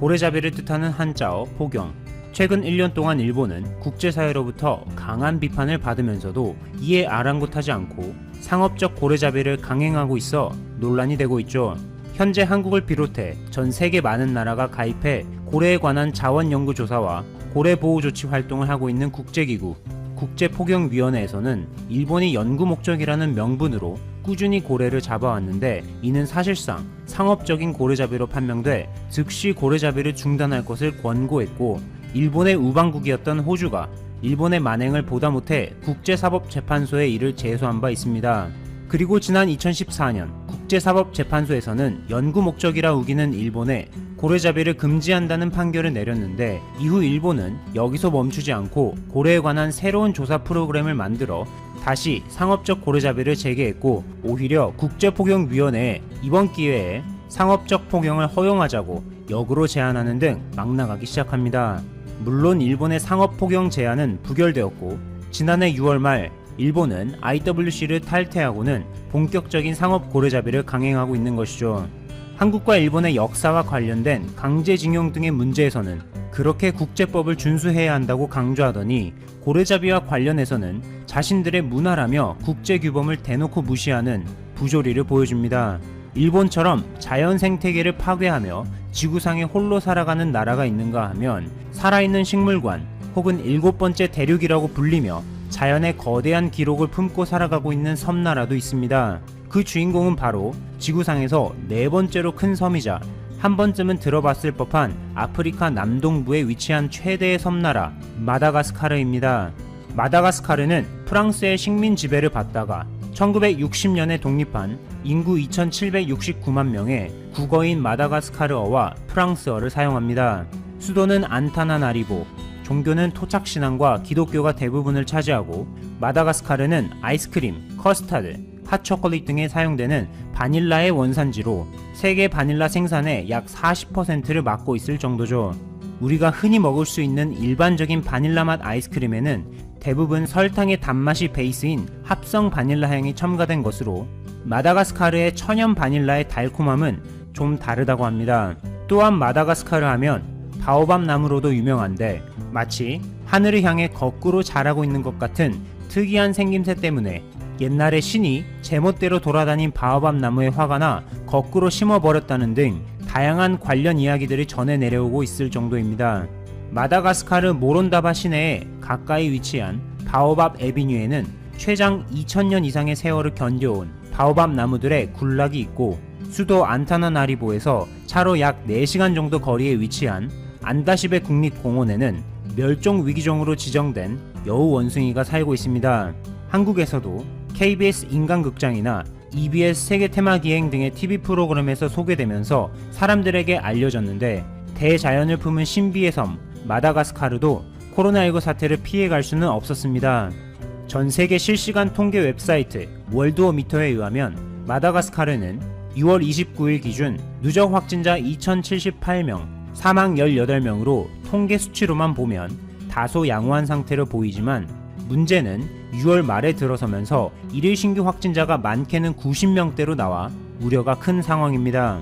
고래잡이를 뜻하는 한자어 포경. 최근 1년 동안 일본은 국제사회로부터 강한 비판을 받으면서도 이에 아랑곳하지 않고 상업적 고래잡이를 강행하고 있어 논란이 되고 있죠. 현재 한국을 비롯해 전 세계 많은 나라가 가입해 고래에 관한 자원연구조사와 고래보호조치 활동을 하고 있는 국제기구 국제포경위원회에서는 일본이 연구 목적이라는 명분으로 꾸준히 고래를 잡아왔는데, 이는 사실상 상업적인 고래잡이로 판명돼 즉시 고래잡이를 중단할 것을 권고했고, 일본의 우방국이었던 호주가 일본의 만행을 보다 못해 국제사법재판소에 이를 제소한 바 있습니다. 그리고 지난 2014년 국제사법재판소에서는 연구 목적이라 우기는 일본에 고래잡이를 금지한다는 판결을 내렸는데, 이후 일본은 여기서 멈추지 않고 고래에 관한 새로운 조사 프로그램을 만들어 다시 상업적 고래잡이를 재개했고, 오히려 국제포경위원회에 이번 기회에 상업적 포경을 허용하자고 역으로 제안하는 등 막 나가기 시작합니다. 물론 일본의 상업 포경 제안은 부결되었고, 지난해 6월 말 일본은 IWC를 탈퇴하고는 본격적인 상업 고래잡이를 강행하고 있는 것이죠. 한국과 일본의 역사와 관련된 강제징용 등의 문제에서는 그렇게 국제법을 준수해야 한다고 강조하더니, 고래잡이와 관련해서는 자신들의 문화라며 국제규범을 대놓고 무시하는 부조리를 보여줍니다. 일본처럼 자연 생태계를 파괴하며 지구상에 홀로 살아가는 나라가 있는가 하면 살아있는 식물관 혹은 7번째 대륙이라고 불리며 자연의 거대한 기록을 품고 살아가고 있는 섬나라도 있습니다. 그 주인공은 바로 지구상에서 4번째로 큰 섬이자 한 번쯤은 들어봤을 법한 아프리카 남동부에 위치한 최대의 섬나라 마다가스카르입니다. 마다가스카르는 프랑스의 식민 지배를 받다가 1960년에 독립한 인구 2769만 명의 국어인 마다가스카르어와 프랑스어를 사용합니다. 수도는 안타나나리보, 종교는 토착신앙과 기독교가 대부분을 차지하고, 마다가스카르는 아이스크림, 커스타드, 핫초콜릿 등에 사용되는 바닐라의 원산지로 세계 바닐라 생산의 약 40%를 맡고 있을 정도죠. 우리가 흔히 먹을 수 있는 일반적인 바닐라 맛 아이스크림에는 대부분 설탕의 단맛이 베이스인 합성 바닐라 향이 첨가된 것으로, 마다가스카르의 천연 바닐라의 달콤함은 좀 다르다고 합니다. 또한 마다가스카르 하면 바오밥 나무로도 유명한데, 마치 하늘을 향해 거꾸로 자라고 있는 것 같은 특이한 생김새 때문에 옛날에 신이 제멋대로 돌아다닌 바오밥 나무에 화가 나 거꾸로 심어버렸다는 등 다양한 관련 이야기들이 전해 내려오고 있을 정도입니다. 마다가스카르 모론다바 시내에 가까이 위치한 바오밥 에비뉴에는 최장 2000년 이상의 세월을 견뎌온 바오밥 나무들의 군락이 있고, 수도 안타나나리보에서 차로 약 4시간 정도 거리에 위치한 안다시베 국립공원에는 멸종 위기종으로 지정된 여우 원숭이가 살고 있습니다. 한국에서도 KBS 인간극장이나 EBS 세계 테마기행 등의 TV 프로그램에서 소개되면서 사람들에게 알려졌는데, 대자연을 품은 신비의 섬 마다가스카르도 코로나19 사태를 피해갈 수는 없었습니다. 전 세계 실시간 통계 웹사이트 월드워미터에 의하면 마다가스카르는 6월 29일 기준 누적 확진자 2078명, 사망 18명으로 통계 수치로만 보면 다소 양호한 상태로 보이지만, 문제는 6월 말에 들어서면서 일일 신규 확진자가 많게는 90명대로 나와 우려가 큰 상황입니다.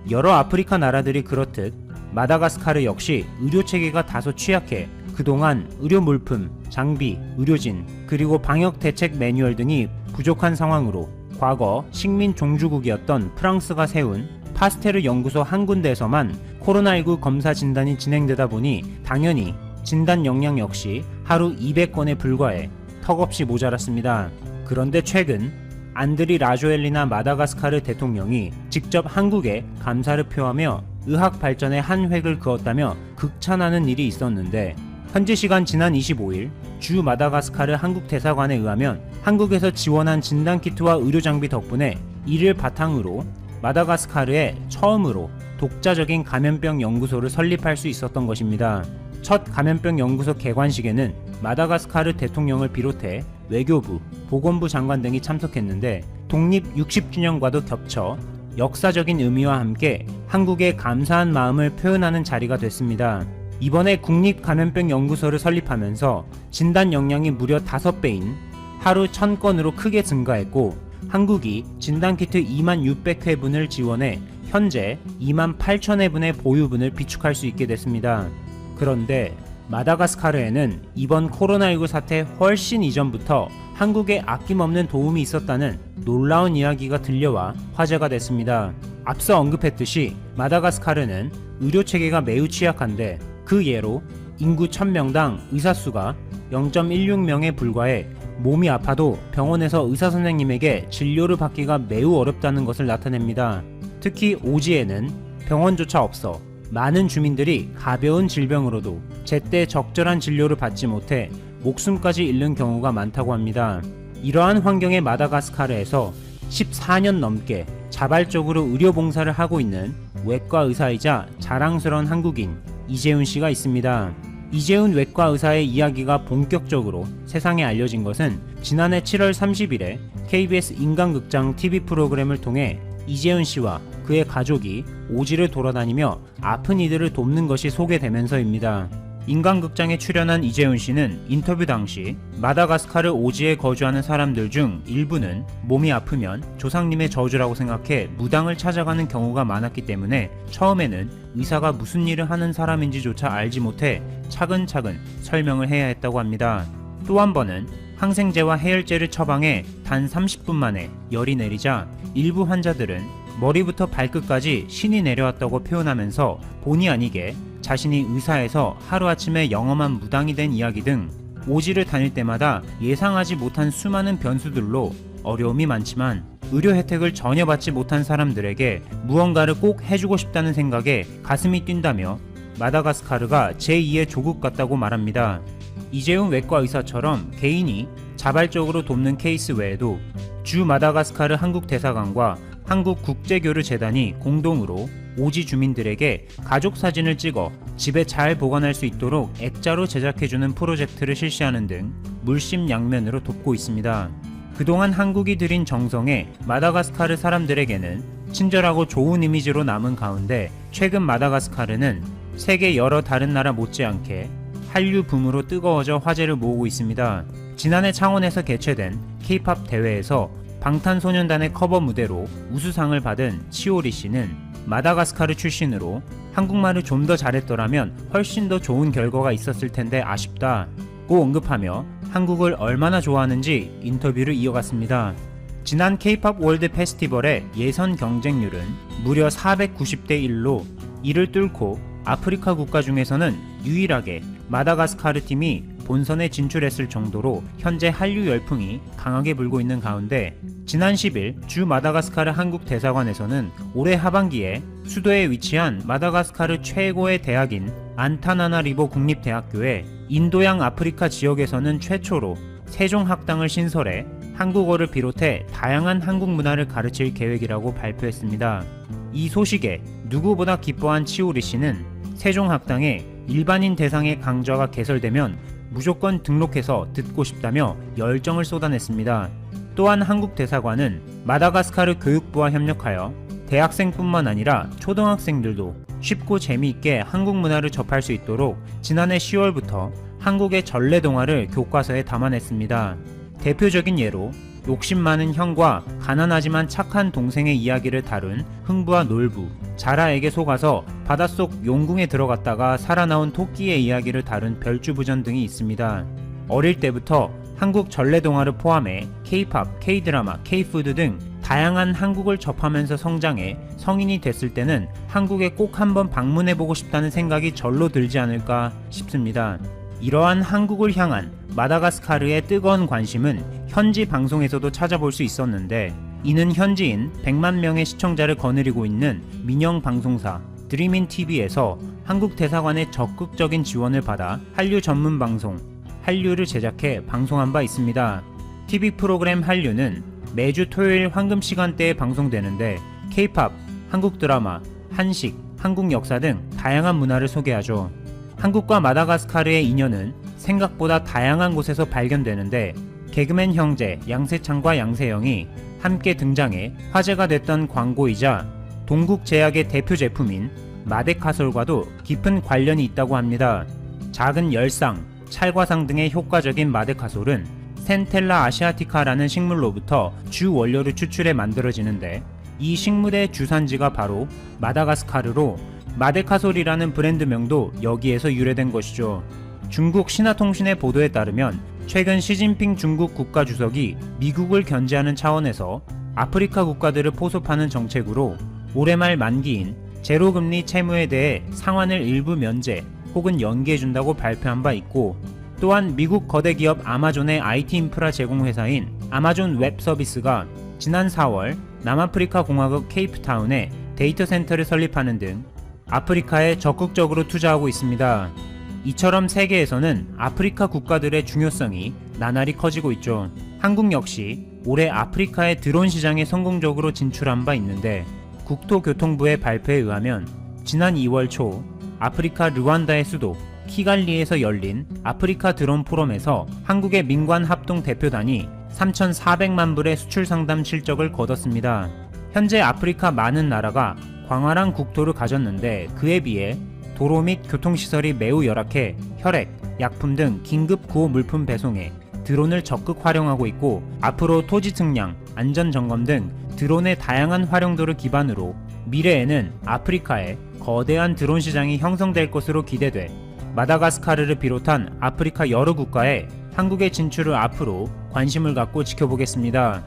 여러 아프리카 나라들이 그렇듯 마다가스카르 역시 의료체계가 다소 취약해 그동안 의료 물품, 장비, 의료진, 그리고 방역 대책 매뉴얼 등이 부족한 상황으로 과거 식민 종주국이었던 프랑스가 세운 파스테르 연구소 한 군데에서만 코로나19 검사 진단이 진행되다 보니 당연히 진단 역량 역시 하루 200건에 불과해 턱없이 모자랐습니다. 그런데 최근 안드리 라조엘리나 마다가스카르 대통령이 직접 한국에 감사를 표하며 의학 발전에 한 획을 그었다며 극찬하는 일이 있었는데, 현지 시간 지난 25일 주 마다가스카르 한국 대사관에 의하면 한국에서 지원한 진단키트와 의료장비 덕분에 이를 바탕으로 마다가스카르에 처음으로 독자적인 감염병 연구소를 설립할 수 있었던 것입니다. 첫 감염병 연구소 개관식에는 마다가스카르 대통령을 비롯해 외교부, 보건부 장관 등이 참석했는데, 독립 60주년과도 겹쳐 역사적인 의미와 함께 한국에 감사한 마음을 표현하는 자리가 됐습니다. 이번에 국립감염병연구소를 설립하면서 진단 역량이 무려 5배인 하루 1000건으로 크게 증가했고, 한국이 진단키트 26,600회분을 지원해 현재 28,000회분의 보유분을 비축할 수 있게 됐습니다. 그런데 마다가스카르에는 이번 코로나19 사태 훨씬 이전부터 한국에 아낌없는 도움이 있었다는 놀라운 이야기가 들려와 화제가 됐습니다. 앞서 언급했듯이 마다가스카르는 의료체계가 매우 취약한데 그 예로 인구 1000명당 의사수가 0.16명에 불과해 몸이 아파도 병원에서 의사선생님에게 진료를 받기가 매우 어렵다는 것을 나타냅니다. 특히 오지에는 병원조차 없어 많은 주민들이 가벼운 질병으로도 제때 적절한 진료를 받지 못해 목숨까지 잃는 경우가 많다고 합니다. 이러한 환경의 마다가스카르에서 14년 넘게 자발적으로 의료봉사를 하고 있는 외과 의사이자 자랑스러운 한국인 이재훈 씨가 있습니다. 이재훈 외과 의사의 이야기가 본격적으로 세상에 알려진 것은 지난해 7월 30일에 KBS 인간극장 TV 프로그램을 통해 이재훈 씨와 그의 가족이 오지를 돌아다니며 아픈 이들을 돕는 것이 소개되면서입니다. 인간극장에 출연한 이재훈 씨는 인터뷰 당시 마다가스카르 오지에 거주하는 사람들 중 일부는 몸이 아프면 조상님의 저주라고 생각해 무당을 찾아가는 경우가 많았기 때문에 처음에는 의사가 무슨 일을 하는 사람인지조차 알지 못해 차근차근 설명을 해야 했다고 합니다. 또 한 번은 항생제와 해열제를 처방해 단 30분 만에 열이 내리자 일부 환자들은 머리부터 발끝까지 신이 내려왔다고 표현하면서 본의 아니게 자신이 의사에서 하루아침에 영험한 무당이 된 이야기 등 오지를 다닐 때마다 예상하지 못한 수많은 변수들로 어려움이 많지만 의료 혜택을 전혀 받지 못한 사람들에게 무언가를 꼭 해주고 싶다는 생각에 가슴이 뛴다며 마다가스카르가 제2의 조국 같다고 말합니다. 이재훈 외과 의사처럼 개인이 자발적으로 돕는 케이스 외에도 주 마다가스카르 한국 대사관과 한국국제교류재단이 공동으로 오지 주민들에게 가족 사진을 찍어 집에 잘 보관할 수 있도록 액자로 제작해주는 프로젝트를 실시하는 등 물심양면으로 돕고 있습니다. 그동안 한국이 들인 정성에 마다가스카르 사람들에게는 친절하고 좋은 이미지로 남은 가운데 최근 마다가스카르는 세계 여러 다른 나라 못지않게 한류 붐으로 뜨거워져 화제를 모으고 있습니다. 지난해 창원에서 개최된 K-POP 대회에서 방탄소년단의 커버 무대로 우수상을 받은 치오리 씨는 마다가스카르 출신으로 한국말을 좀 더 잘했더라면 훨씬 더 좋은 결과가 있었을 텐데 아쉽다고 언급하며 한국을 얼마나 좋아하는지 인터뷰를 이어갔습니다. 지난 K-POP 월드 페스티벌의 예선 경쟁률은 무려 490대 1로 이를 뚫고 아프리카 국가 중에서는 유일하게 마다가스카르 팀이 본선에 진출했을 정도로 현재 한류 열풍이 강하게 불고 있는 가운데 지난 10일 주 마다가스카르 한국 대사관에서는 올해 하반기에 수도에 위치한 마다가스카르 최고의 대학인 안타나나리보 국립대학교에 인도양 아프리카 지역에서는 최초로 세종학당을 신설해 한국어를 비롯해 다양한 한국 문화를 가르칠 계획이라고 발표했습니다. 이 소식에 누구보다 기뻐한 치오리 씨는 세종학당에 일반인 대상의 강좌가 개설되면 무조건 등록해서 듣고 싶다며 열정을 쏟아냈습니다. 또한 한국 대사관은 마다가스카르 교육부와 협력하여 대학생뿐만 아니라 초등학생들도 쉽고 재미있게 한국 문화를 접할 수 있도록 지난해 10월부터 한국의 전래동화를 교과서에 담아냈습니다. 대표적인 예로 욕심 많은 형과 가난하지만 착한 동생의 이야기를 다룬 흥부와 놀부, 자라에게 속아서 바닷속 용궁에 들어갔다가 살아나온 토끼의 이야기를 다룬 별주부전 등이 있습니다. 어릴 때부터 한국 전래동화를 포함해 K-POP, K-드라마, K-푸드 등 다양한 한국을 접하면서 성장해 성인이 됐을 때는 한국에 꼭 한번 방문해보고 싶다는 생각이 절로 들지 않을까 싶습니다. 이러한 한국을 향한 마다가스카르의 뜨거운 관심은 현지 방송에서도 찾아볼 수 있었는데 이는 현지인 100만 명의 시청자를 거느리고 있는 민영 방송사 드림인TV에서 한국 대사관의 적극적인 지원을 받아 한류 전문 방송 한류를 제작해 방송한 바 있습니다. TV 프로그램 한류는 매주 토요일 황금 시간대에 방송되는데 K-POP, 한국 드라마, 한식, 한국 역사 등 다양한 문화를 소개하죠. 한국과 마다가스카르의 인연은 생각보다 다양한 곳에서 발견되는데 개그맨 형제 양세찬과 양세형이 함께 등장해 화제가 됐던 광고이자 동국제약의 대표 제품인 마데카솔과도 깊은 관련이 있다고 합니다. 작은 열상, 찰과상 등의 효과적인 마데카솔은 센텔라 아시아티카라는 식물로부터 주 원료를 추출해 만들어지는데 이 식물의 주산지가 바로 마다가스카르로 마데카솔이라는 브랜드명도 여기에서 유래된 것이죠. 중국 신화통신의 보도에 따르면 최근 시진핑 중국 국가주석이 미국을 견제하는 차원에서 아프리카 국가들을 포섭하는 정책으로 올해 말 만기인 제로금리 채무에 대해 상환을 일부 면제 혹은 연기해준다고 발표한 바 있고, 또한 미국 거대 기업 아마존의 IT 인프라 제공 회사인 아마존 웹 서비스가 지난 4월 남아프리카 공화국 케이프타운에 데이터 센터를 설립하는 등 아프리카에 적극적으로 투자하고 있습니다. 이처럼 세계에서는 아프리카 국가들의 중요성이 나날이 커지고 있죠. 한국 역시 올해 아프리카의 드론 시장에 성공적으로 진출한 바 있는데, 국토교통부의 발표에 의하면 지난 2월 초 아프리카 르완다의 수도 키갈리에서 열린 아프리카 드론 포럼에서 한국의 민관 합동 대표단이 3,400만 불의 수출 상담 실적을 거뒀습니다. 현재 아프리카 많은 나라가 광활한 국토를 가졌는데 그에 비해 도로 및 교통시설이 매우 열악해 혈액, 약품 등 긴급 구호 물품 배송에 드론을 적극 활용하고 있고, 앞으로 토지 측량, 안전 점검 등 드론의 다양한 활용도를 기반으로 미래에는 아프리카에 거대한 드론 시장이 형성될 것으로 기대돼 마다가스카르를 비롯한 아프리카 여러 국가에 한국의 진출을 앞으로 관심을 갖고 지켜보겠습니다.